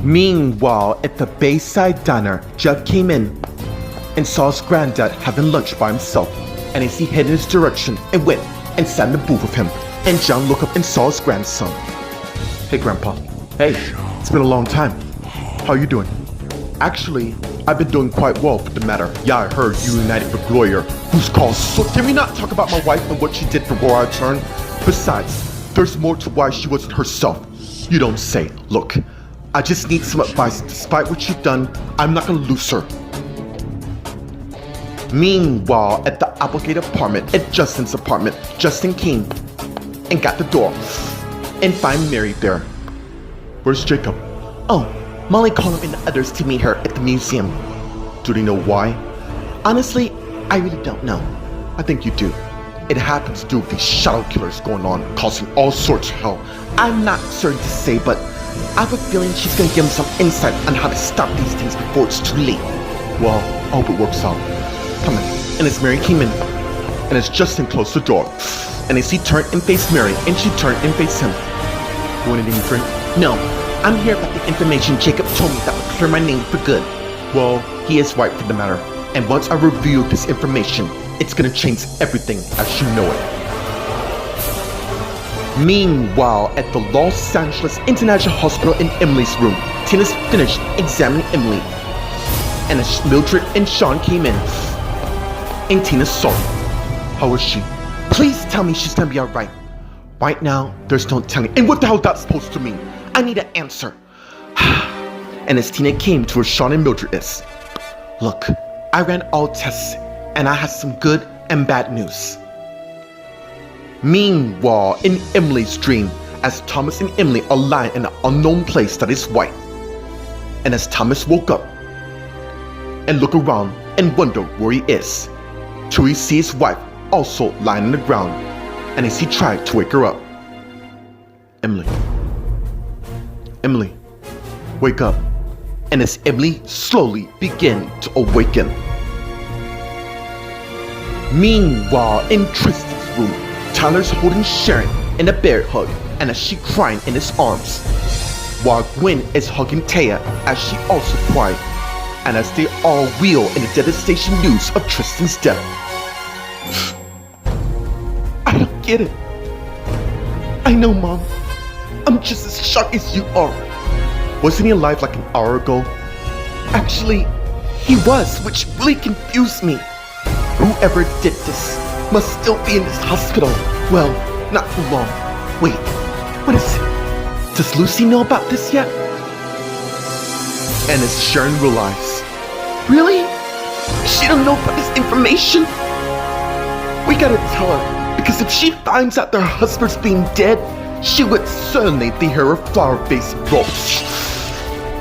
Meanwhile, at the Bayside Diner, Jeff came in and saw his granddad having lunch by himself. And as he headed in his direction and went and sat in the booth with him, and John looked up and saw his grandson. Hey, Grandpa. Hey, it's been a long time. How you doing? Actually, I've been doing quite well for the matter. Yeah, I heard you united with Gloria, who's called. So can we not talk about my wife and what she did before our turn? Besides, there's more to why she wasn't herself. You don't say. Look, I just need some advice. Despite what you've done, I'm not gonna lose her. Meanwhile, at the Applegate apartment, at Justin's apartment, Justin came and got the door and find Mary there. Where's Jacob? Oh, Molly called him and the others to meet her at the museum. Do they know why? Honestly, I really don't know. I think you do. It happens to do with these shadow killers going on, causing all sorts of hell. I'm not certain to say, but I have a feeling she's gonna give him some insight on how to stop these things before it's too late. Well, I hope it works out. Come in. And as Mary came in, and as Justin closed the door, and as he turned and faced Mary, and she turned and faced him. You want anything to drink? No. I'm here about the information Jacob told me that would clear my name for good. Well, he is right for the matter. And once I reveal this information, it's gonna change everything as you know it. Meanwhile, at the Los Angeles International Hospital in Emily's room, Tina's finished examining Emily. And as Mildred and Sean came in, and Tina saw her. How is she? Please tell me she's gonna be alright. Right now, there's no telling. And what the hell that's supposed to mean? I need an answer. And as Tina came to where Sean and Mildred is. Look, I ran all tests, and I have some good and bad news. Meanwhile, in Emily's dream, as Thomas and Emily are lying in an unknown place that is white. And as Thomas woke up and looked around and wondered where he is, till he sees his wife also lying on the ground, and as he tried to wake her up. Emily, wake up. And as Emily slowly began to awaken. Meanwhile, in Tristan's room, Tyler's holding Sharon in a bear hug, and as she crying in his arms, while Gwen is hugging Taya as she also cried, and as they all wheel in the devastation news of Tristan's death. I don't get it. I know, Mom. I'm just as shocked as you are. Wasn't he alive like an hour ago? Actually, he was, which really confused me. Whoever did this must still be in this hospital. Well, not for long. Wait, what is it? Does Lucy know about this yet? And as Sharon realized, really? She don't know about this information? We gotta tell her, because if she finds out their husband's being dead, she would certainly be her flower-faced ropes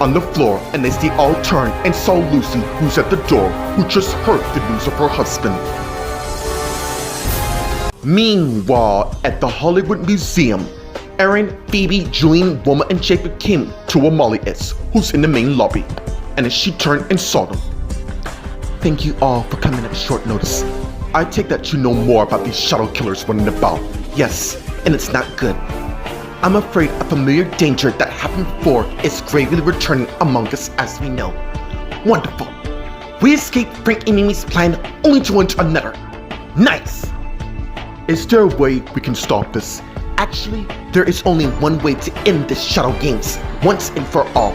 on the floor, and as they all turned and saw Lucy, who's at the door, who just heard the news of her husband. Meanwhile, at the Hollywood Museum, Aaron, Phoebe, Julian, Wilma, and Jacob came to where Molly is, who's in the main lobby, and as she turned and saw them. Thank you all for coming at short notice. I take that you know more about these shadow killers running about. Yes, and it's not good. I'm afraid a familiar danger that happened before is gravely returning among us as we know. Wonderful. We escaped Frank and Mimi's plan only to enter another. Nice! Is there a way we can stop this? Actually, there is only one way to end this Shadow Games, once and for all.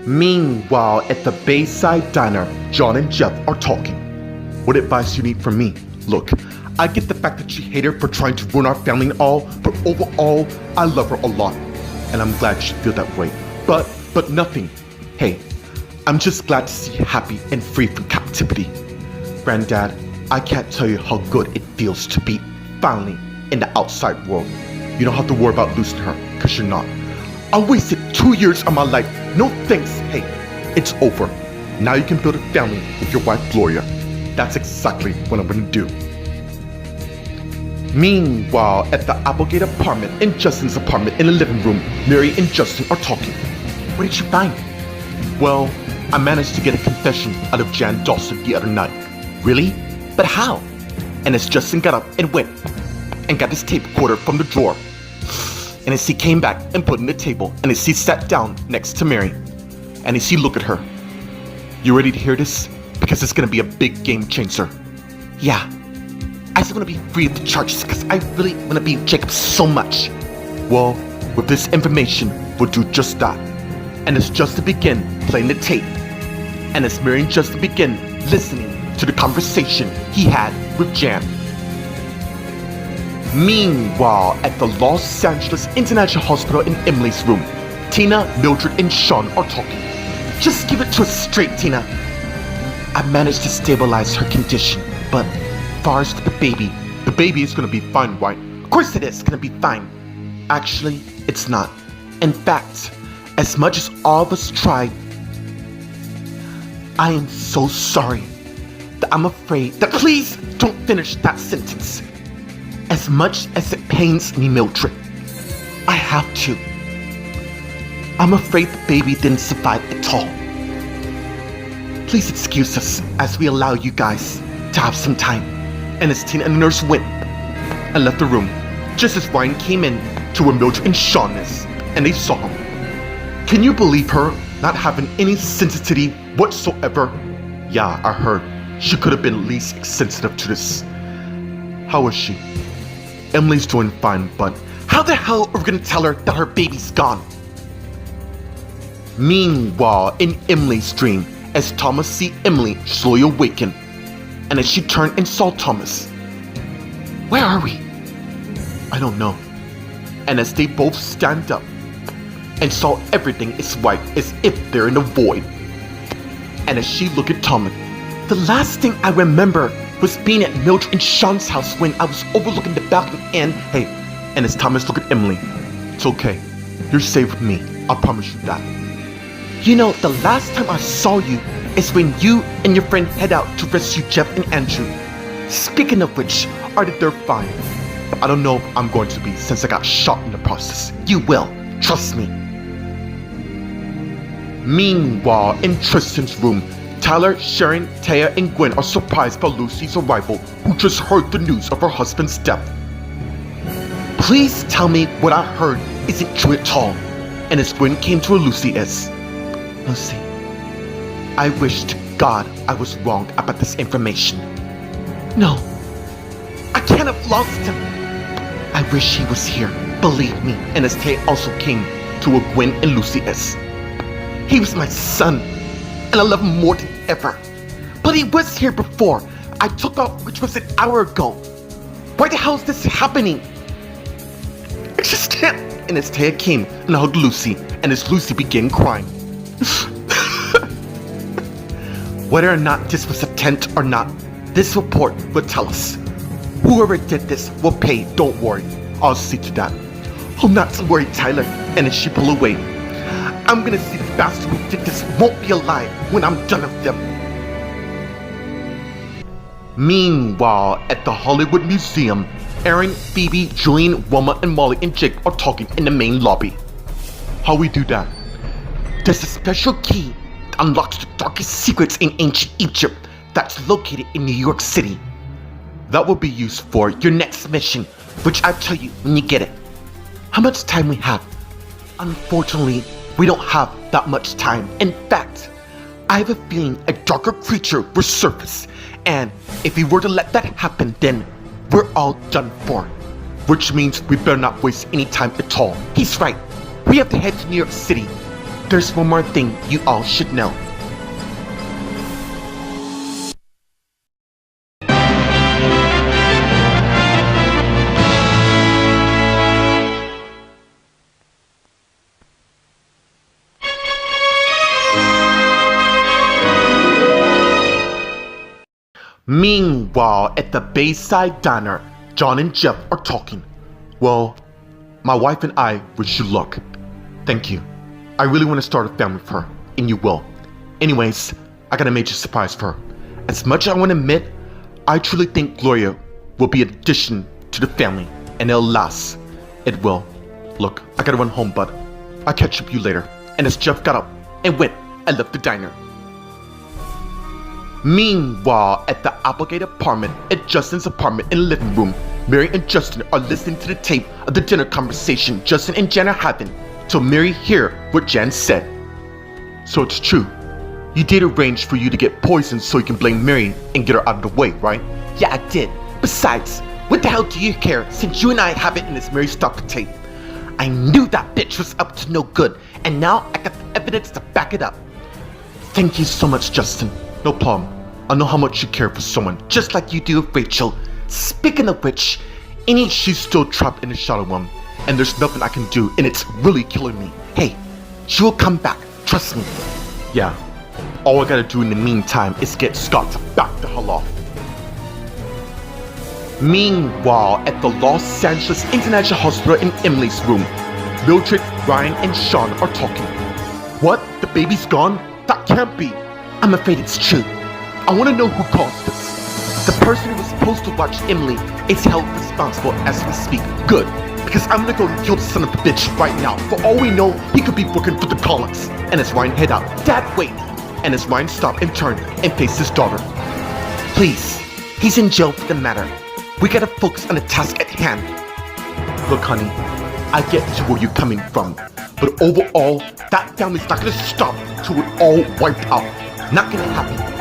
Meanwhile, at the Bayside Diner, John and Jeff are talking. What advice you need from me? Look, I get the fact that you hate her for trying to ruin our family and all, but overall, I love her a lot. And I'm glad you feel that way. But nothing. Hey, I'm just glad to see you happy and free from captivity. Granddad, I can't tell you how good it feels to be finally in the outside world. You don't have to worry about losing her, because you're not. I wasted 2 years of my life. No thanks. Hey, it's over. Now you can build a family with your wife, Gloria. That's exactly what I'm gonna do. Meanwhile, at the Applegate apartment and Justin's apartment in the living room, Mary and Justin are talking. What did you find? Well, I managed to get a confession out of Jan Dawson the other night. Really? But how? And as Justin got up and went and got his tape recorder from the drawer, and as he came back and put it on the table, and as he sat down next to Mary, and as he looked at her, you ready to hear this? Because it's gonna be a big game changer. Yeah. I just want to be free of the charges because I really want to be Jacob so much. Well, with this information, we'll do just that. And as Justin began playing the tape, and as Mary and Justin began listening to the conversation he had with Jan. Meanwhile, at the Los Angeles International Hospital in Emily's room, Tina, Mildred, and Sean are talking. Just give it to us straight, Tina. I managed to stabilize her condition, but as far as the baby is gonna be fine, right? Of course it is gonna be fine. Actually, it's not. In fact, as much as all of us tried, I am so sorry that I'm afraid that— Please don't finish that sentence. As much as it pains me, Mildred, I have to. I'm afraid the baby didn't survive at all. Please excuse us as we allow you guys to have some time. And as Tina and the nurse went and left the room, just as Ryan came in to where Mildred and Sean is, and they saw him. Can you believe her not having any sensitivity whatsoever? Yeah, I heard. She could have been least sensitive to this. How is she? Emily's doing fine, but how the hell are we gonna tell her that her baby's gone? Meanwhile, in Emily's dream, as Thomas see Emily slowly awaken, and as she turned and saw Thomas. Where are we? I don't know. And as they both stand up and saw everything is white as if they're in a void. And as she looked at Thomas, the last thing I remember was being at Mildred and Sean's house when I was overlooking the balcony and— Hey, and as Thomas looked at Emily, it's okay. You're safe with me. I promise you that. You know, the last time I saw you is when you and your friend head out to rescue Jeff and Andrew. Speaking of which, they're fine. But I don't know if I'm going to be since I got shot in the process. You will. Trust me. Meanwhile, in Tristan's room, Tyler, Sharon, Taya, and Gwen are surprised by Lucy's arrival, who just heard the news of her husband's death. Please tell me what I heard isn't true at all. And as Gwen came to where Lucy is. Lucy, I wish to God I was wrong about this information. No, I can't have lost him. I wish he was here, believe me. And as Tay also came to where Gwen and Lucy is. He was my son, and I love him more than ever. But he was here before I took off, which was an hour ago. Why the hell is this happening? I just can't. And as Taya came and hugged Lucy, and as Lucy began crying. Whether or not this was a tent or not, this report will tell us. Whoever did this will pay, don't worry. I'll see to that. Oh, not to worry, Tyler. And as she pulled away, I'm gonna see the bastard who did this won't be alive when I'm done with them. Meanwhile, at the Hollywood Museum, Aaron, Phoebe, Julian, Wilma, and Molly and Jake are talking in the main lobby. How we do that? There's a special key that unlocks the darkest secrets in ancient Egypt that's located in New York City. That will be used for your next mission, which I'll tell you when you get it. How much time we have? Unfortunately, we don't have that much time. In fact, I have a feeling a darker creature will surface, and if we were to let that happen, then we're all done for. Which means we better not waste any time at all. He's right. We have to head to New York City. There's one more thing you all should know. Meanwhile, at the Bayside Diner, John and Jeff are talking. Well, my wife and I wish you luck. Thank you. I really want to start a family with her, and you will. Anyways, I got a major surprise for her. As much as I want to admit, I truly think Gloria will be an addition to the family, and it'll last. It will. Look, I gotta run home, bud. I'll catch up with you later. And as Jeff got up and went, I left the diner. Meanwhile, at the Applegate apartment, at Justin's apartment in the living room, Mary and Justin are listening to the tape of the dinner conversation Justin and Jan are having, till Mary hear what Jan said. So it's true. You did arrange for you to get poisoned so you can blame Mary and get her out of the way, right? Yeah, I did. Besides, what the hell do you care since you and I have it in this Mary stalker tape? I knew that bitch was up to no good, and now I got the evidence to back it up. Thank you so much, Justin. No problem. I know how much you care for someone, just like you do with Rachel. Speaking of which, she's still trapped in the shadow realm, and there's nothing I can do, and it's really killing me. Hey, she will come back, trust me. Yeah, all I gotta do in the meantime is get Scott to back the hell off. Meanwhile, at the Los Angeles International Hospital in Emily's room, Mildred, Ryan, and Sean are talking. What? The baby's gone? That can't be. I'm afraid it's true. I want to know who caused this. The person who was supposed to watch Emily is held responsible as we speak. Good, because I'm gonna go and kill the son of a bitch right now. For all we know, he could be working for the Collins. And as Ryan head out, Dad, wait! And as Ryan stopped and turned and faced his daughter. Please, he's in jail for the matter. We gotta focus on the task at hand. Look, honey, I get to where you're coming from, but overall, that family's not gonna stop till we're all wiped out. Not gonna happen.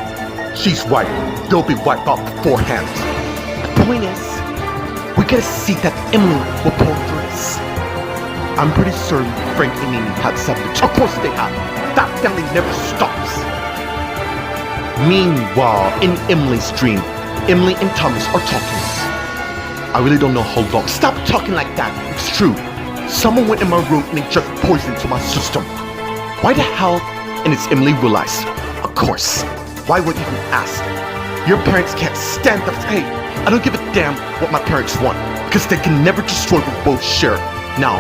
She's right, they'll be wiped out beforehand. The point is, we gotta see that Emily will pull through this. I'm pretty certain Frank and Mimi had something. Of course they have. That family never stops. Meanwhile, in Emily's dream, Emily and Thomas are talking. I really don't know how long. Stop talking like that. It's true. Someone went in my room and injected poison into my system. Why the hell? And it's Emily realized. Of course. Why would you even ask? Your parents can't stand up. Hey, I don't give a damn what my parents want, because they can never destroy what we both share. Now,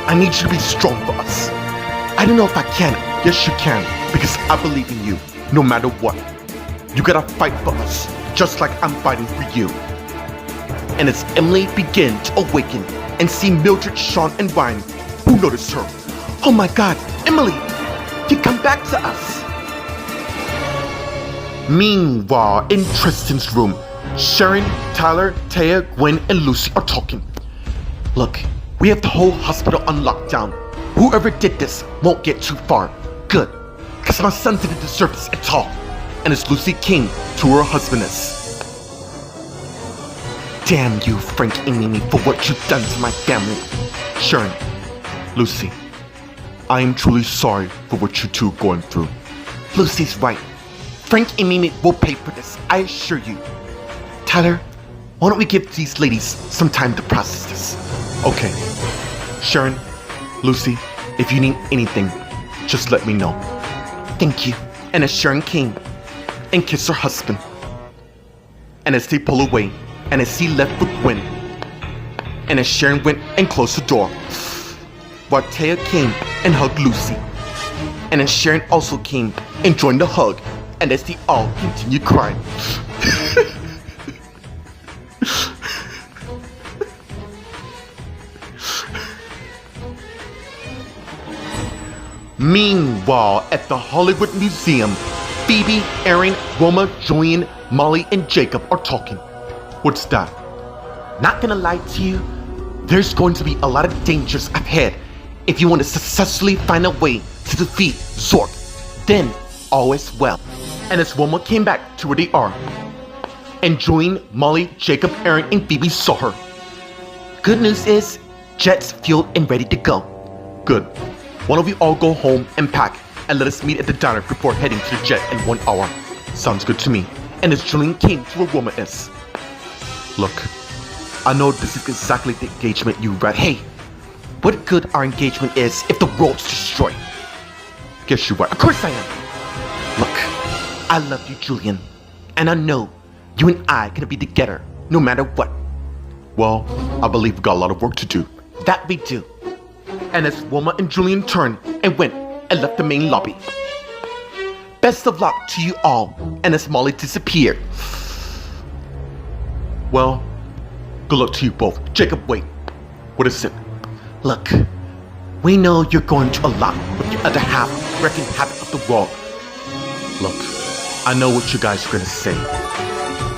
I need you to be strong for us. I don't know if I can. Yes, you can, because I believe in you, no matter what. You gotta fight for us, just like I'm fighting for you. And as Emily began to awaken and see Mildred, Sean, and Ryan, who noticed her. Oh my God, Emily, you come back to us. Meanwhile, in Tristan's room, Sharon, Tyler, Taya, Gwen, and Lucy are talking. Look, we have the whole hospital on lockdown. Whoever did this won't get too far. Good, because my son didn't deserve this at all. And as Lucy came to her husband is. Damn you, Frank and Mimi, for what you've done to my family. Sharon, Lucy, I am truly sorry for what you two are going through. Lucy's right. Frank and Mimi will pay for this, I assure you. Tyler, why don't we give these ladies some time to process this? Okay. Sharon, Lucy, if you need anything, just let me know. Thank you. And as Sharon came and kissed her husband, and as they pull away, and as he left with Gwen, and as Sharon went and closed the door, while Taya came and hugged Lucy, and as Sharon also came and joined the hug, and as they all continued crying. Meanwhile, at the Hollywood Museum, Phoebe, Aaron, Roma, Julian, Molly, and Jacob are talking. What's that? Not gonna lie to you, there's going to be a lot of dangers ahead if you want to successfully find a way to defeat Zork. Then, all is well. And as Roma came back to where they are, and Julian, Molly, Jacob, Aaron, and Phoebe saw her. Good news is, Jet's fueled and ready to go. Good. Why don't we all go home and pack, and let us meet at the diner before heading to the jet in 1 hour. Sounds good to me. And as Julian came to where Roma is. Look, I know this is exactly the engagement you read. Hey, what good our engagement is if the world's destroyed? Guess you're right. Of course I am. Look, I love you, Julian. And I know you and I gonna be together no matter what. Well, I believe we got a lot of work to do. That we do. And as Wilma and Julian turned and went and left the main lobby. Best of luck to you all. And as Molly disappeared. Well, good luck to you both. Jacob, wait. What is it? Look, we know you're going to a lot with your other half wreaking havoc of the world. Look, I know what you guys are gonna say.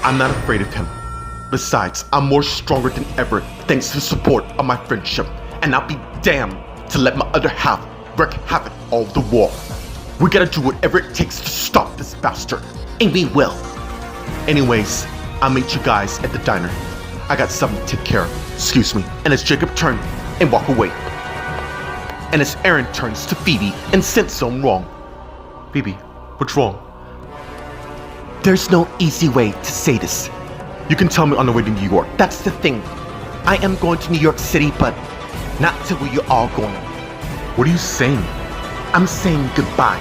I'm not afraid of him. Besides, I'm more stronger than ever thanks to the support of my friendship. And I'll be damned to let my other half wreak havoc all over the world. We gotta do whatever it takes to stop this bastard. And we will. Anyways, I'll meet you guys at the diner. I got something to take care of. Excuse me. And as Jacob turned and walked away. And as Aaron turns to Phoebe and senses something wrong. Phoebe, what's wrong? There's no easy way to say this. You can tell me on the way to New York. That's the thing. I am going to New York City, but not to where you're all going. What are you saying? I'm saying goodbye.